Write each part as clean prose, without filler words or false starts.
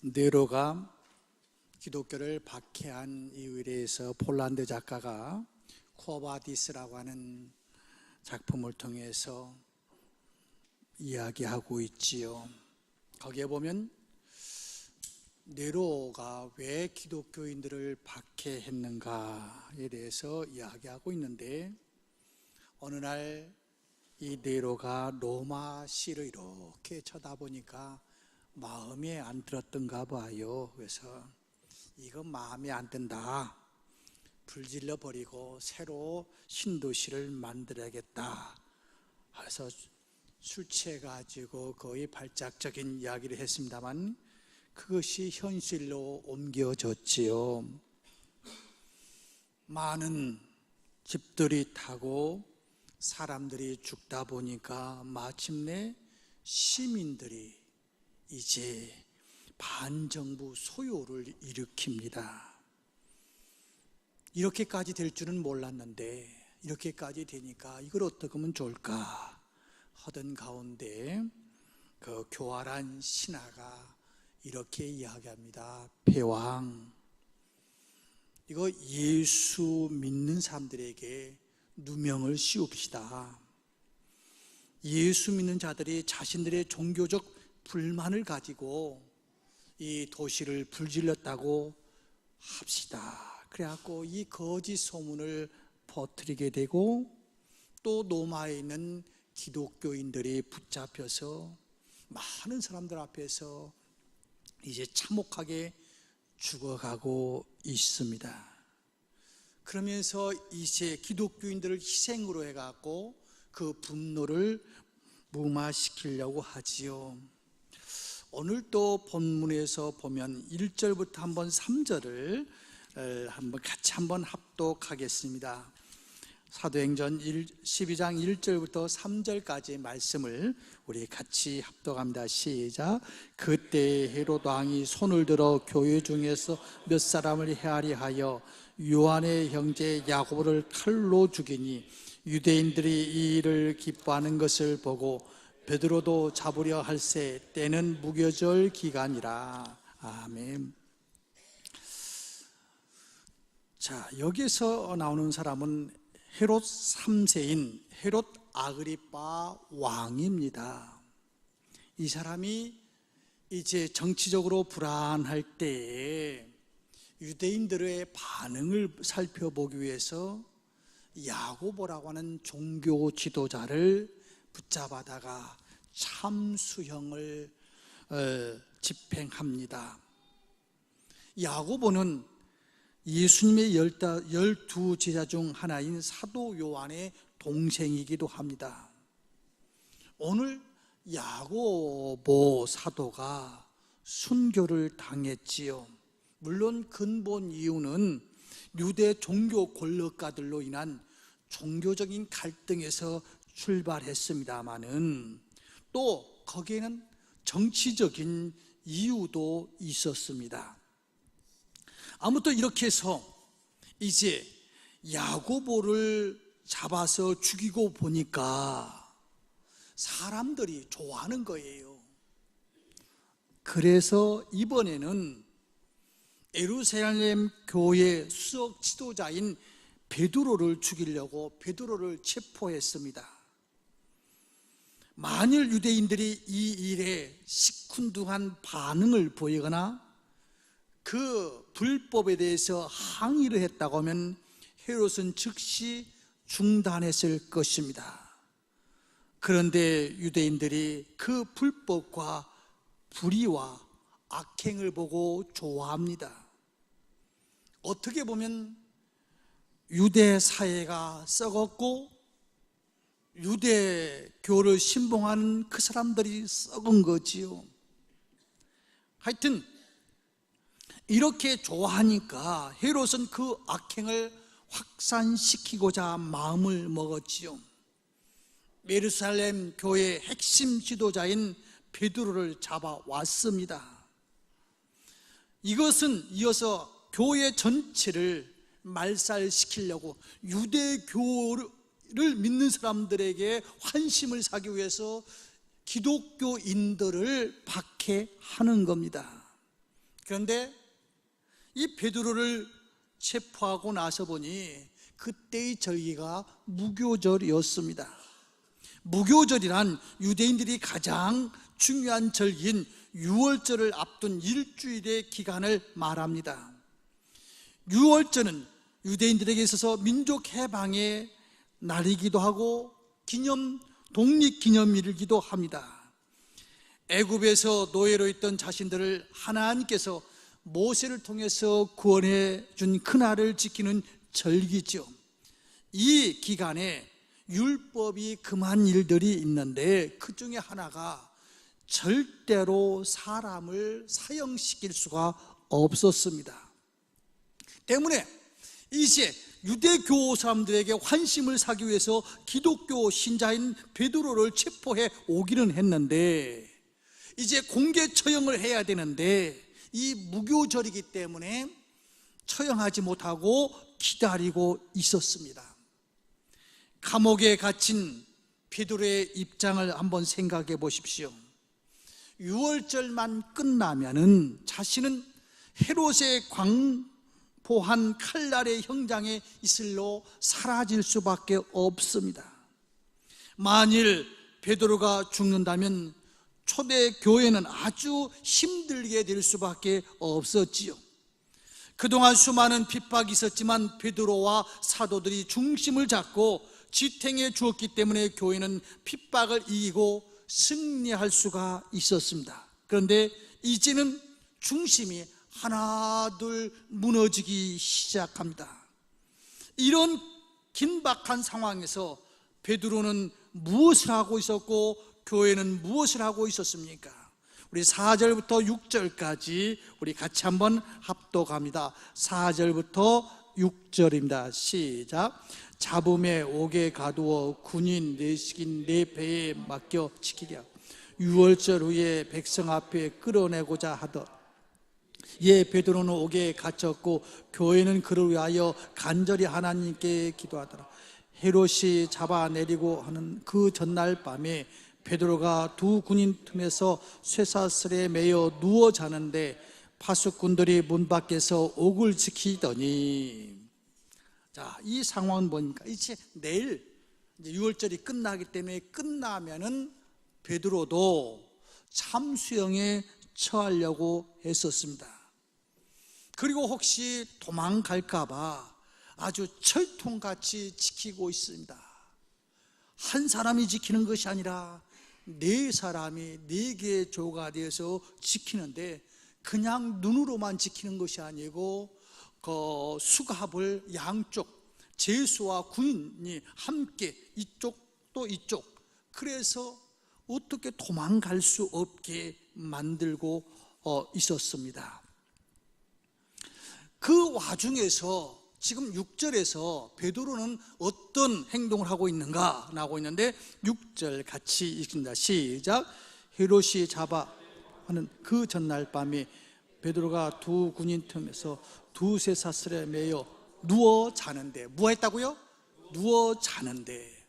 네로가 기독교를 박해한 이유에 대해서 폴란드 작가가 쿠어바디스라고 하는 작품을 통해서 이야기하고 있지요. 거기에 보면 네로가 왜 기독교인들을 박해했는가에 대해서 이야기하고 있는데, 어느 날 이 네로가 로마 시를 이렇게 쳐다보니까 마음에 안 들었던가 봐요. 그래서 이거 마음에 안 든다, 불질러 버리고 새로 신도시를 만들어야겠다 해서 술 취해가지고 거의 발작적인 이야기를 했습니다만 그것이 현실로 옮겨졌지요. 많은 집들이 타고 사람들이 죽다 보니까 마침내 시민들이 이제 반정부 소요를 일으킵니다. 이렇게까지 될 줄은 몰랐는데 이렇게까지 되니까 이걸 어떻게 하면 좋을까 하던 가운데 그 교활한 신하가 이렇게 이야기합니다. 패왕, 이거 예수 믿는 사람들에게 누명을 씌웁시다. 예수 믿는 자들이 자신들의 종교적 불만을 가지고 이 도시를 불질렀다고 합시다. 그래갖고 이 거짓 소문을 퍼뜨리게 되고, 또 로마에 있는 기독교인들이 붙잡혀서 많은 사람들 앞에서 이제 참혹하게 죽어가고 있습니다. 그러면서 이제 기독교인들을 희생으로 해갖고 그 분노를 무마시키려고 하지요. 오늘 또 본문에서 보면 1절부터 한번 3절을 한번 같이 한번 합독하겠습니다. 사도행전 12장 1절부터 3절까지 말씀을 우리 같이 합독합니다. 시작. 그때 헤롯 왕이 손을 들어 교회 중에서 몇 사람을 헤아리 하여 요한의 형제 야고보를 칼로 죽이니, 유대인들이 이 일을 기뻐하는 것을 보고 베드로도 잡으려 할새 때는 무교절 기간이라. 아멘. 자, 여기서 나오는 사람은 헤롯 3세인 헤롯 아그리빠 왕입니다. 이 사람이 이제 정치적으로 불안할 때에 유대인들의 반응을 살펴보기 위해서 야고보라고 하는 종교 지도자를 붙잡아다가 참수형을 집행합니다. 야고보는 예수님의 12 제자 중 하나인 사도 요한의 동생이기도 합니다. 오늘 야고보 사도가 순교를 당했지요. 물론 근본 이유는 유대 종교 권력가들로 인한 종교적인 갈등에서 출발했습니다마는 또 거기에는 정치적인 이유도 있었습니다. 아무튼 이렇게 해서 이제 야고보를 잡아서 죽이고 보니까 사람들이 좋아하는 거예요. 그래서 이번에는 예루살렘 교회 수석 지도자인 베드로를 죽이려고 베드로를 체포했습니다. 만일 유대인들이 이 일에 시큰둥한 반응을 보이거나 그 불법에 대해서 항의를 했다고 하면 헤롯은 즉시 중단했을 것입니다. 그런데 유대인들이 그 불법과 불의와 악행을 보고 좋아합니다. 어떻게 보면 유대 사회가 썩었고 유대교를 신봉하는 그 사람들이 썩은 거지요. 하여튼 이렇게 좋아하니까 헤롯은 그 악행을 확산시키고자 마음을 먹었지요. 예루살렘 교회의 핵심 지도자인 베드로를 잡아왔습니다. 이것은 이어서 교회 전체를 말살시키려고 유대교를 믿는 사람들에게 환심을 사기 위해서 기독교인들을 박해하는 겁니다. 그런데 이 베드로를 체포하고 나서 보니 그때의 절기가 무교절이었습니다. 무교절이란 유대인들이 가장 중요한 절기인 유월절을 앞둔 일주일의 기간을 말합니다. 유월절은 유대인들에게 있어서 민족 해방의 날이기도 하고 독립기념일이기도 합니다. 애굽에서 노예로 있던 자신들을 하나님께서 모세를 통해서 구원해 준 그날을 지키는 절기죠. 이 기간에 율법이 금한 일들이 있는데 그 중에 하나가 절대로 사람을 사형시킬 수가 없었습니다. 때문에 이제 유대교 사람들에게 환심을 사기 위해서 기독교 신자인 베드로를 체포해 오기는 했는데 이제 공개 처형을 해야 되는데 이 무교절이기 때문에 처형하지 못하고 기다리고 있었습니다. 감옥에 갇힌 베드로의 입장을 한번 생각해 보십시오. 유월절만 끝나면은 자신은 헤롯의 광포한 칼날의 형장에 있을로 사라질 수밖에 없습니다. 만일 베드로가 죽는다면 초대 교회는 아주 힘들게 될 수밖에 없었지요. 그동안 수많은 핍박이 있었지만 베드로와 사도들이 중심을 잡고 지탱해 주었기 때문에 교회는 핍박을 이기고 승리할 수가 있었습니다. 그런데 이제는 중심이 하나둘 무너지기 시작합니다. 이런 긴박한 상황에서 베드로는 무엇을 하고 있었고 교회는 무엇을 하고 있었습니까? 우리 4절부터 6절까지 우리 같이 한번 합독합니다. 4절부터 6절입니다. 시작. 잡음에 옥에 가두어 군인 내식인 내 배에 맡겨 지키랴. 유월절 후에 백성 앞에 끌어내고자 하더 예 베드로는 옥에 갇혔고 교회는 그를 위하여 간절히 하나님께 기도하더라. 헤롯이 잡아내리고 하는 그 전날 밤에 베드로가 두 군인 틈에서 쇠사슬에 매여 누워 자는데 파수꾼들이 문 밖에서 옥을 지키더니, 자, 이 상황은 보니까 이제 내일 이제 6월절이 끝나기 때문에 끝나면은 베드로도 참수형에 처하려고 했었습니다. 그리고 혹시 도망갈까봐 아주 철통같이 지키고 있습니다. 한 사람이 지키는 것이 아니라 네 사람이 네 개의 조가 되어서 지키는데 그냥 눈으로만 지키는 것이 아니고 그 수갑을 양쪽 제수와 군인이 함께 이쪽 또 이쪽, 그래서 어떻게 도망갈 수 없게 만들고 있었습니다. 그 와중에서 지금 6절에서 베드로는 어떤 행동을 하고 있는가 나오고 있는데 6절 같이 읽습니다. 시작. 헤롯이 잡아 하는 그 전날 밤에 베드로가 두 군인 틈에서 두세 사슬에 매여 누워 자는데, 뭐 했다고요? 누워 자는데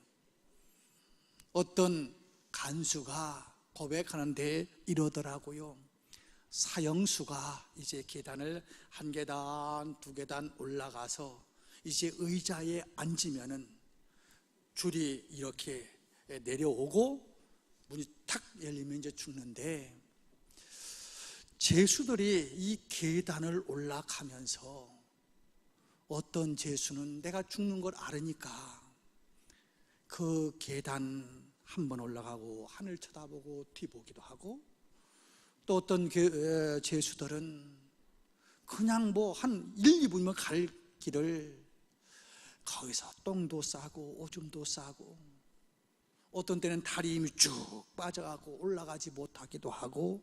어떤 간수가 고백하는데 이러더라고요. 사형수가 이제 계단을 한 계단 두 계단 올라가서 이제 의자에 앉으면은 줄이 이렇게 내려오고 문이 탁 열리면 이제 죽는데, 제수들이 이 계단을 올라가면서 어떤 제수는 내가 죽는 걸 알으니까 그 계단 한번 올라가고 하늘 쳐다보고 뒤보기도 하고, 또 어떤 제수들은 그냥 뭐 한 1, 2분이면 갈 길을 거기서 똥도 싸고 오줌도 싸고, 어떤 때는 다리 힘이 쭉 빠져가고 올라가지 못하기도 하고.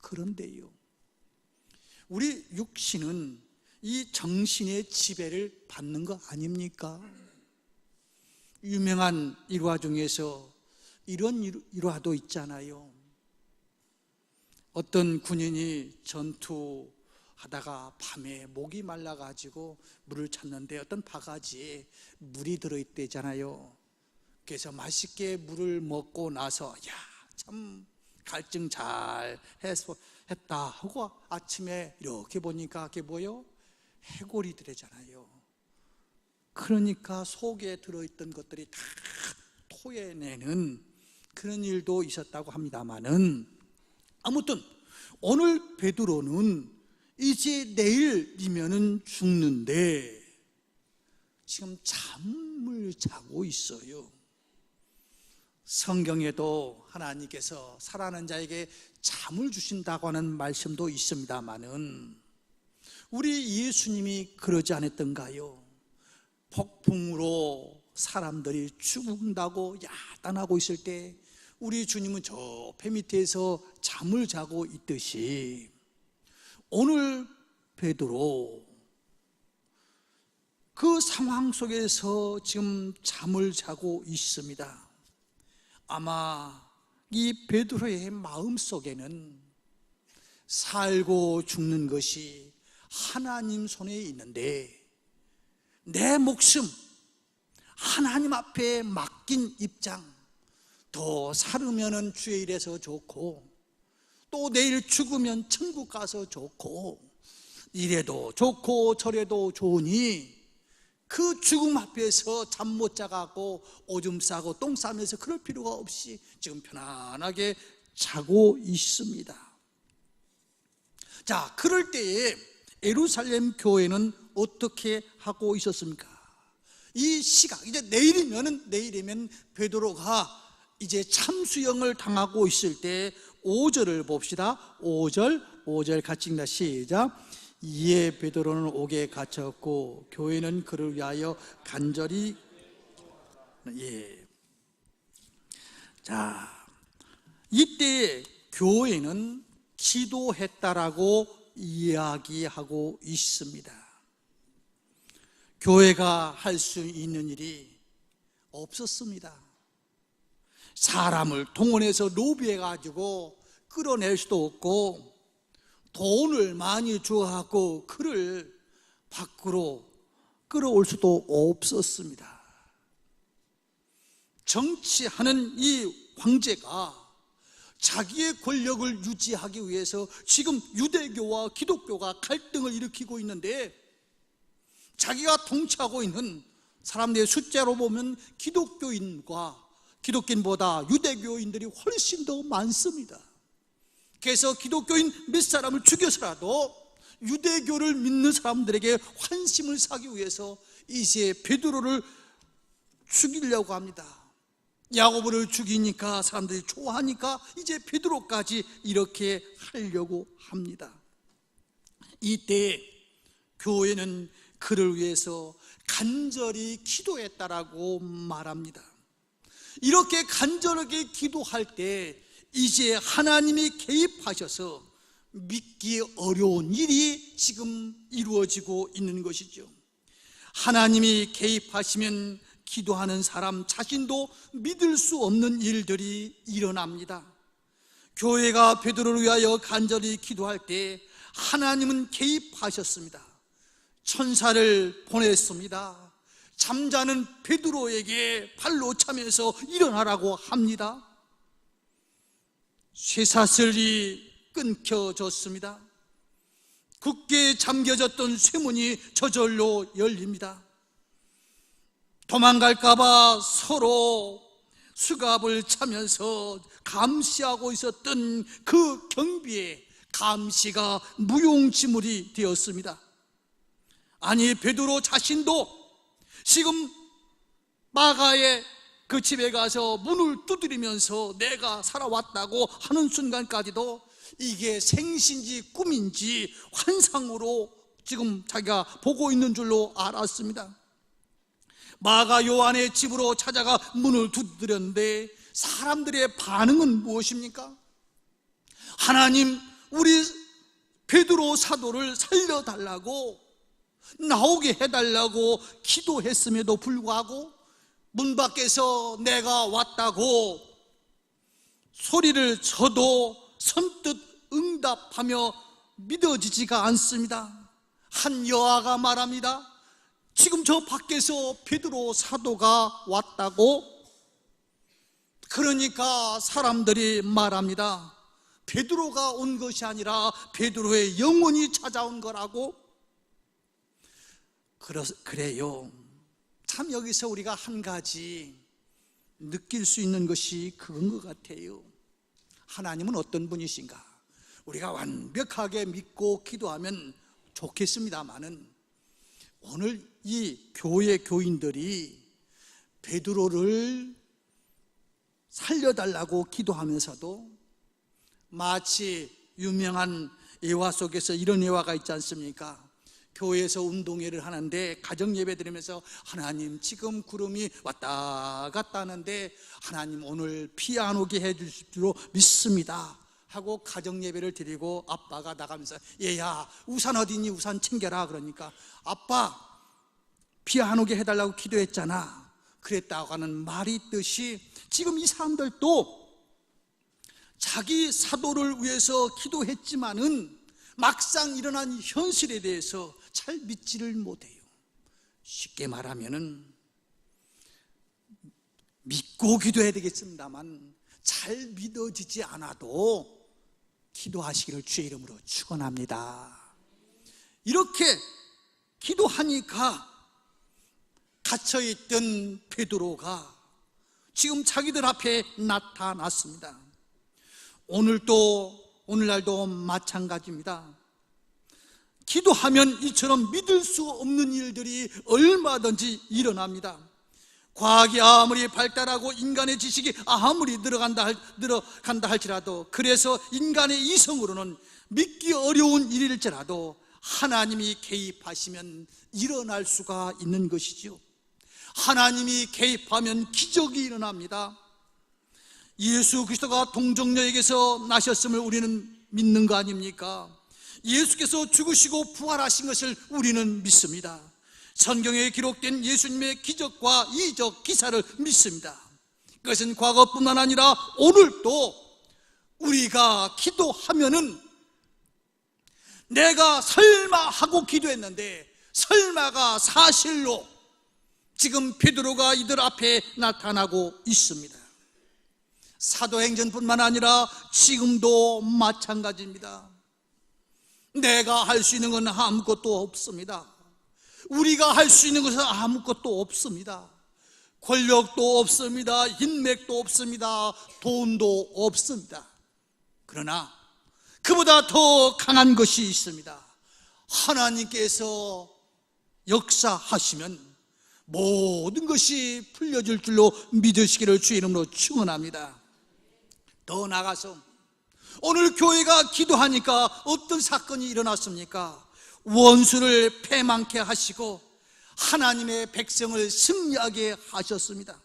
그런데요, 우리 육신은 이 정신의 지배를 받는 거 아닙니까? 유명한 일화 중에서 이런 일화도 있잖아요. 어떤 군인이 전투하다가 밤에 목이 말라가지고 물을 찾는데 어떤 바가지에 물이 들어있대잖아요. 그래서 맛있게 물을 먹고 나서 야, 참 갈증 잘 했다 하고 아침에 이렇게 보니까 그게 뭐예요? 해골이들이잖아요. 그러니까 속에 들어있던 것들이 다 토해내는 그런 일도 있었다고 합니다마는, 아무튼 오늘 베드로는 이제 내일이면은 죽는데 지금 잠을 자고 있어요. 성경에도 하나님께서 살아가는 자에게 잠을 주신다고 하는 말씀도 있습니다마는 우리 예수님이 그러지 않았던가요? 폭풍으로 사람들이 죽는다고 야단하고 있을 때 우리 주님은 저 배 밑에서 잠을 자고 있듯이 오늘 베드로 그 상황 속에서 지금 잠을 자고 있습니다. 아마 이 베드로의 마음속에는 살고 죽는 것이 하나님 손에 있는데 내 목숨 하나님 앞에 맡긴 입장, 더 살으면 주의 일에서 좋고 또 내일 죽으면 천국 가서 좋고 이래도 좋고 저래도 좋으니 그 죽음 앞에서 잠 못 자가고 오줌 싸고 똥 싸면서 그럴 필요가 없이 지금 편안하게 자고 있습니다. 자, 그럴 때에 예루살렘 교회는 어떻게 하고 있었습니까? 이 시각, 이제 내일이면 베드로가 이제 참수형을 당하고 있을 때 5절을 봅시다. 5절 같이 읽다 시작. 이에 베드로는 옥에 갇혔고 교회는 그를 위하여 간절히 자, 이때 교회는 기도했다라고 이야기하고 있습니다. 교회가 할 수 있는 일이 없었습니다. 사람을 동원해서 로비해가지고 끌어낼 수도 없고 돈을 많이 주어갖고 그를 밖으로 끌어올 수도 없었습니다. 정치하는 이 황제가 자기의 권력을 유지하기 위해서 지금 유대교와 기독교가 갈등을 일으키고 있는데 자기가 통치하고 있는 사람들의 숫자로 보면 기독교인보다 유대교인들이 훨씬 더 많습니다. 그래서 기독교인 몇 사람을 죽여서라도 유대교를 믿는 사람들에게 환심을 사기 위해서 이제 베드로를 죽이려고 합니다. 야고보를 죽이니까 사람들이 좋아하니까 이제 베드로까지 이렇게 하려고 합니다. 이때 교회는 그를 위해서 간절히 기도했다라고 말합니다. 이렇게 간절하게 기도할 때 이제 하나님이 개입하셔서 믿기 어려운 일이 지금 이루어지고 있는 것이죠. 하나님이 개입하시면 기도하는 사람 자신도 믿을 수 없는 일들이 일어납니다. 교회가 베드로를 위하여 간절히 기도할 때 하나님은 개입하셨습니다. 천사를 보냈습니다. 잠자는 베드로에게 발로 차면서 일어나라고 합니다. 쇠사슬이 끊겨졌습니다. 굳게 잠겨졌던 쇠문이 저절로 열립니다. 도망갈까봐 서로 수갑을 차면서 감시하고 있었던 그 경비의 감시가 무용지물이 되었습니다. 아니, 베드로 자신도 지금 마가의 그 집에 가서 문을 두드리면서 내가 살아왔다고 하는 순간까지도 이게 생신지 꿈인지 환상으로 지금 자기가 보고 있는 줄로 알았습니다. 마가 요한의 집으로 찾아가 문을 두드렸는데 사람들의 반응은 무엇입니까? 하나님, 우리 베드로 사도를 살려달라고 나오게 해달라고 기도했음에도 불구하고 문 밖에서 내가 왔다고 소리를 쳐도 선뜻 응답하며 믿어지지가 않습니다. 한 여아가 말합니다. 지금 저 밖에서 베드로 사도가 왔다고. 그러니까 사람들이 말합니다. 베드로가 온 것이 아니라 베드로의 영혼이 찾아온 거라고? 그래요. 참 여기서 우리가 한 가지 느낄 수 있는 것이 그건 것 같아요. 하나님은 어떤 분이신가? 우리가 완벽하게 믿고 기도하면 좋겠습니다마는 오늘 이 교회 교인들이 베드로를 살려달라고 기도하면서도 마치 유명한 예화 속에서 이런 예화가 있지 않습니까? 교회에서 운동회를 하는데 가정예배 드리면서 하나님 지금 구름이 왔다 갔다 하는데 하나님 오늘 비 안 오게 해주실 줄 믿습니다 하고 가정예배를 드리고 아빠가 나가면서 얘야 우산 어디니? 우산 챙겨라. 그러니까 아빠 비 안 오게 해달라고 기도했잖아. 그랬다고 하는 말이 있듯이 지금 이 사람들도 자기 사도를 위해서 기도했지만은 막상 일어난 현실에 대해서 잘 믿지를 못해요. 쉽게 말하면은 믿고 기도해야 되겠습니다만 잘 믿어지지 않아도 기도하시기를 주의 이름으로 축원합니다. 이렇게 기도하니까 갇혀있던 베드로가 지금 자기들 앞에 나타났습니다. 오늘날도 마찬가지입니다. 기도하면 이처럼 믿을 수 없는 일들이 얼마든지 일어납니다. 과학이 아무리 발달하고 인간의 지식이 아무리 들어간다 할지라도, 그래서 인간의 이성으로는 믿기 어려운 일일지라도 하나님이 개입하시면 일어날 수가 있는 것이죠. 하나님이 개입하면 기적이 일어납니다. 예수 그리스도가 동정녀에게서 나셨음을 우리는 믿는 거 아닙니까? 예수께서 죽으시고 부활하신 것을 우리는 믿습니다. 성경에 기록된 예수님의 기적과 이적 기사를 믿습니다. 그것은 과거뿐만 아니라 오늘도 우리가 기도하면은 내가 설마 하고 기도했는데 설마가 사실로 지금 베드로가 이들 앞에 나타나고 있습니다. 사도행전뿐만 아니라 지금도 마찬가지입니다. 내가 할 수 있는 건 아무것도 없습니다. 우리가 할 수 있는 것은 아무것도 없습니다. 권력도 없습니다. 인맥도 없습니다. 돈도 없습니다. 그러나 그보다 더 강한 것이 있습니다. 하나님께서 역사하시면 모든 것이 풀려질 줄로 믿으시기를 주의 이름으로 축원합니다. 더 나아가서 오늘 교회가 기도하니까 어떤 사건이 일어났습니까? 원수를 패망케 하시고 하나님의 백성을 승리하게 하셨습니다.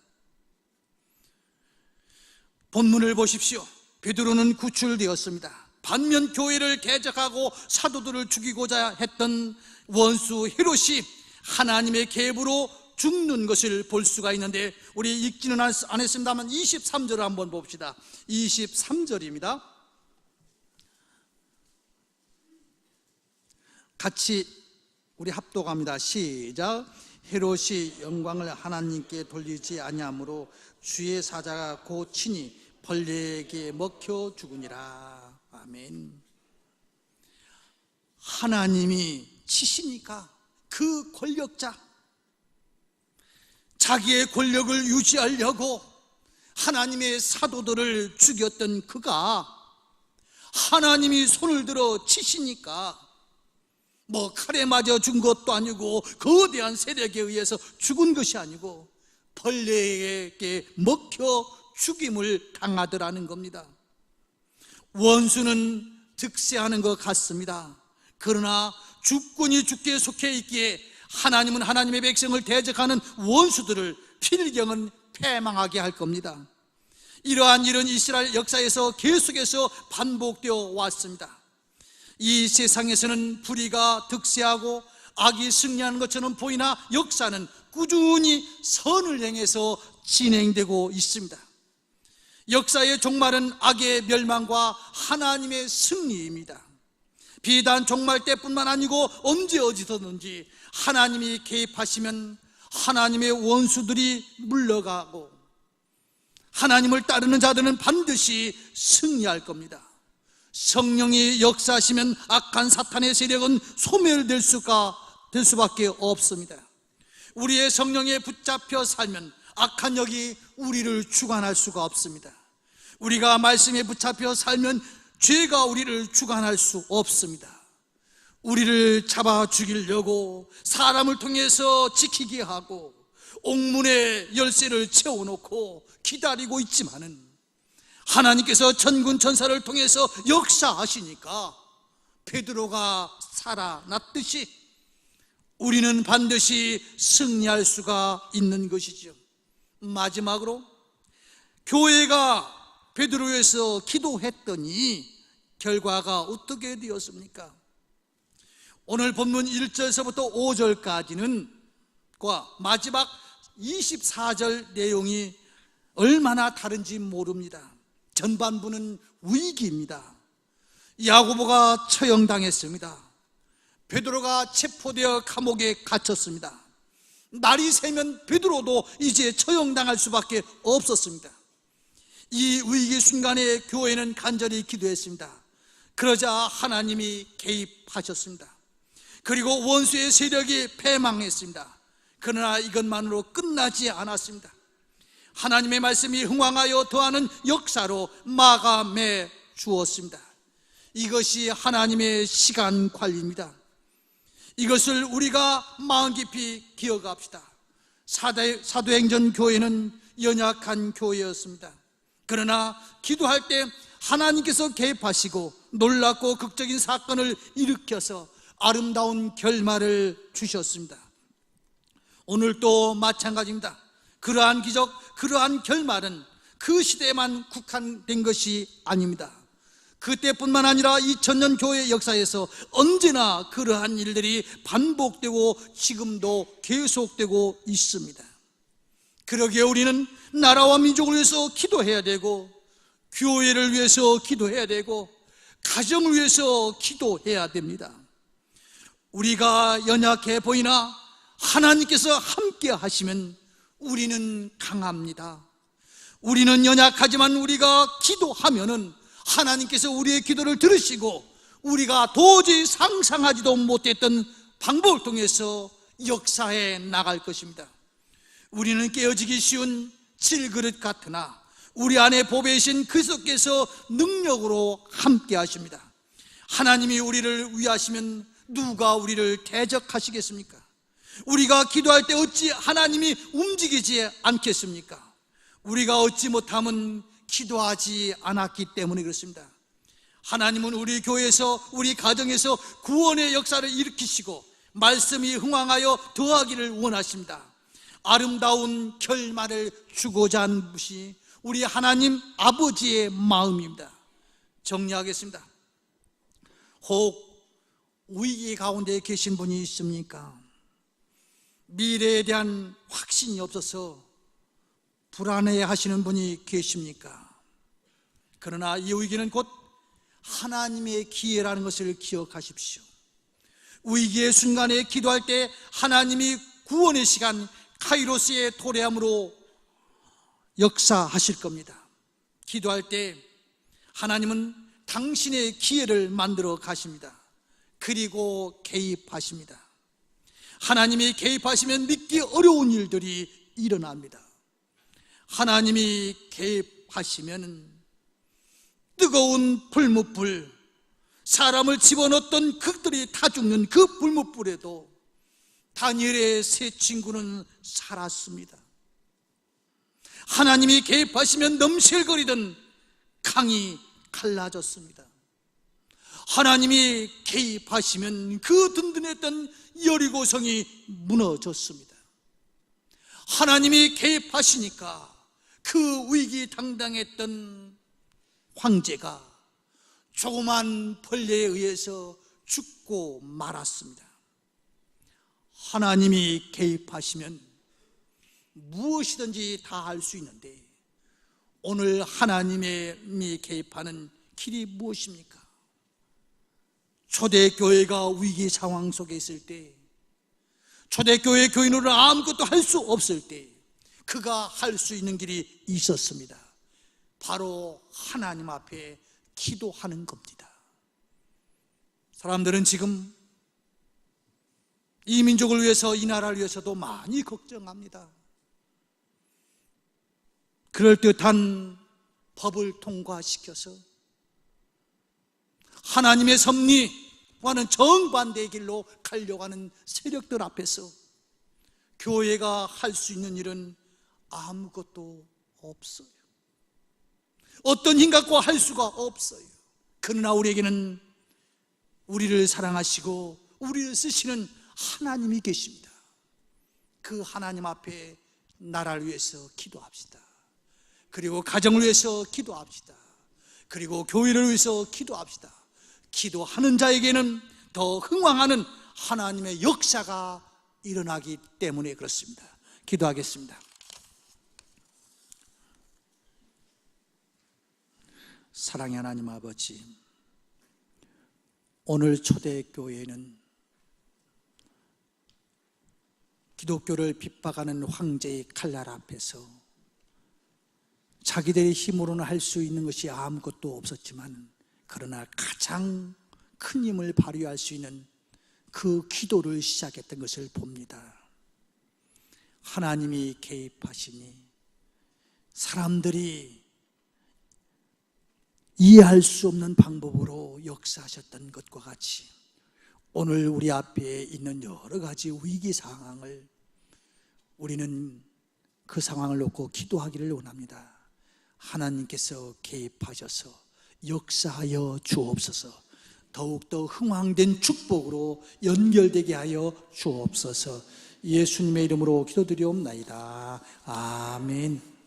본문을 보십시오. 베드로는 구출되었습니다. 반면 교회를 대적하고 사도들을 죽이고자 했던 원수 헤롯이 하나님의 계획으로 죽는 것을 볼 수가 있는데, 우리 읽지는 않았습니다만 23절을 한번 봅시다. 23절입니다. 같이 우리 합독합니다. 시작. 헤롯이 영광을 하나님께 돌리지 아니하므로 주의 사자가 곧 친히 벌레에게 먹혀 죽으니라. 아멘. 하나님이 치시니까 그 권력자, 자기의 권력을 유지하려고 하나님의 사도들을 죽였던 그가 하나님이 손을 들어 치시니까 칼에 맞아 죽은 것도 아니고 거대한 세력에 의해서 죽은 것이 아니고 벌레에게 먹혀 죽임을 당하더라는 겁니다. 원수는 득세하는 것 같습니다. 그러나 주권이 주께 속해 있기에 하나님은 하나님의 백성을 대적하는 원수들을 필경은 패망하게 할 겁니다. 이러한 일은 이스라엘 역사에서 계속해서 반복되어 왔습니다. 이 세상에서는 불의가 득세하고 악이 승리하는 것처럼 보이나 역사는 꾸준히 선을 행해서 진행되고 있습니다. 역사의 종말은 악의 멸망과 하나님의 승리입니다. 비단 종말 때뿐만 아니고 언제 어디서든지 하나님이 개입하시면 하나님의 원수들이 물러가고 하나님을 따르는 자들은 반드시 승리할 겁니다. 성령이 역사하시면 악한 사탄의 세력은 소멸될 수밖에 없습니다. 우리의 성령에 붙잡혀 살면 악한 영이 우리를 주관할 수가 없습니다. 우리가 말씀에 붙잡혀 살면 죄가 우리를 주관할 수 없습니다. 우리를 잡아 죽이려고 사람을 통해서 지키게 하고 옥문에 열쇠를 채워놓고 기다리고 있지만은 하나님께서 천군 천사를 통해서 역사하시니까 베드로가 살아났듯이 우리는 반드시 승리할 수가 있는 것이죠. 마지막으로 교회가 베드로에서 기도했더니 결과가 어떻게 되었습니까? 오늘 본문 1절에서부터 5절까지는 마지막 24절 내용이 얼마나 다른지 모릅니다. 전반부는 위기입니다. 야고보가 처형당했습니다. 베드로가 체포되어 감옥에 갇혔습니다. 날이 새면 베드로도 이제 처형당할 수밖에 없었습니다. 이 위기 순간에 교회는 간절히 기도했습니다. 그러자 하나님이 개입하셨습니다. 그리고 원수의 세력이 패망했습니다. 그러나 이것만으로 끝나지 않았습니다. 하나님의 말씀이 흥왕하여 더하는 역사로 마감해 주었습니다. 이것이 하나님의 시간 관리입니다. 이것을 우리가 마음 깊이 기억합시다. 사도행전 교회는 연약한 교회였습니다. 그러나 기도할 때 하나님께서 개입하시고 놀랍고 극적인 사건을 일으켜서 아름다운 결말을 주셨습니다. 오늘도 마찬가지입니다. 그러한 기적, 그러한 결말은 그 시대에만 국한된 것이 아닙니다. 그때뿐만 아니라 2000년 교회 역사에서 언제나 그러한 일들이 반복되고 지금도 계속되고 있습니다. 그러기에 우리는 나라와 민족을 위해서 기도해야 되고, 교회를 위해서 기도해야 되고, 가정을 위해서 기도해야 됩니다. 우리가 연약해 보이나 하나님께서 함께 하시면 우리는 강합니다. 우리는 연약하지만 우리가 기도하면은 하나님께서 우리의 기도를 들으시고 우리가 도저히 상상하지도 못했던 방법을 통해서 역사해 나갈 것입니다. 우리는 깨어지기 쉬운 질그릇 같으나 우리 안에 보배이신 그리스도께서 능력으로 함께 하십니다. 하나님이 우리를 위하시면 누가 우리를 대적하시겠습니까? 우리가 기도할 때 어찌 하나님이 움직이지 않겠습니까? 우리가 얻지 못하면 기도하지 않았기 때문에 그렇습니다. 하나님은 우리 교회에서, 우리 가정에서 구원의 역사를 일으키시고 말씀이 흥왕하여 더하기를 원하십니다. 아름다운 결말을 주고자 하는 것이 우리 하나님 아버지의 마음입니다. 정리하겠습니다. 혹 위기 가운데 계신 분이 있습니까? 미래에 대한 확신이 없어서 불안해 하시는 분이 계십니까? 그러나 이 위기는 곧 하나님의 기회라는 것을 기억하십시오. 위기의 순간에 기도할 때 하나님이 구원의 시간 카이로스의 도래함으로 역사하실 겁니다. 기도할 때 하나님은 당신의 기회를 만들어 가십니다. 그리고 개입하십니다. 하나님이 개입하시면 믿기 어려운 일들이 일어납니다. 하나님이 개입하시면 뜨거운 불뭇불, 사람을 집어넣었던 그들이 다 죽는 그 불뭇불에도 다니엘의 세 친구는 살았습니다. 하나님이 개입하시면 넘실거리던 강이 갈라졌습니다. 하나님이 개입하시면 그 든든했던 여리고성이 무너졌습니다. 하나님이 개입하시니까 그 위기당당했던 황제가 조그만 벌레에 의해서 죽고 말았습니다. 하나님이 개입하시면 무엇이든지 다 할 수 있는데 오늘 하나님이 개입하는 길이 무엇입니까? 초대교회가 위기 상황 속에 있을 때, 초대교회 교인으로 아무것도 할 수 없을 때 그가 할 수 있는 길이 있었습니다. 바로 하나님 앞에 기도하는 겁니다. 사람들은 지금 이 민족을 위해서, 이 나라를 위해서도 많이 걱정합니다. 그럴듯한 법을 통과시켜서 하나님의 섭리와는 정반대의 길로 가려고 하는 세력들 앞에서 교회가 할 수 있는 일은 아무것도 없어요. 어떤 힘 갖고 할 수가 없어요. 그러나 우리에게는 우리를 사랑하시고 우리를 쓰시는 하나님이 계십니다. 그 하나님 앞에 나라를 위해서 기도합시다. 그리고 가정을 위해서 기도합시다. 그리고 교회를 위해서 기도합시다. 기도하는 자에게는 더 흥왕하는 하나님의 역사가 일어나기 때문에 그렇습니다. 기도하겠습니다. 사랑의 하나님 아버지, 오늘 초대교회는 기독교를 핍박하는 황제의 칼날 앞에서 자기들의 힘으로는 할 수 있는 것이 아무것도 없었지만, 그러나 가장 큰 힘을 발휘할 수 있는 그 기도를 시작했던 것을 봅니다. 하나님이 개입하시니 사람들이 이해할 수 없는 방법으로 역사하셨던 것과 같이 오늘 우리 앞에 있는 여러 가지 위기 상황을 우리는 그 상황을 놓고 기도하기를 원합니다. 하나님께서 개입하셔서 역사하여 주옵소서. 더욱더 흥왕된 축복으로 연결되게 하여 주옵소서. 예수님의 이름으로 기도드리옵나이다. 아멘.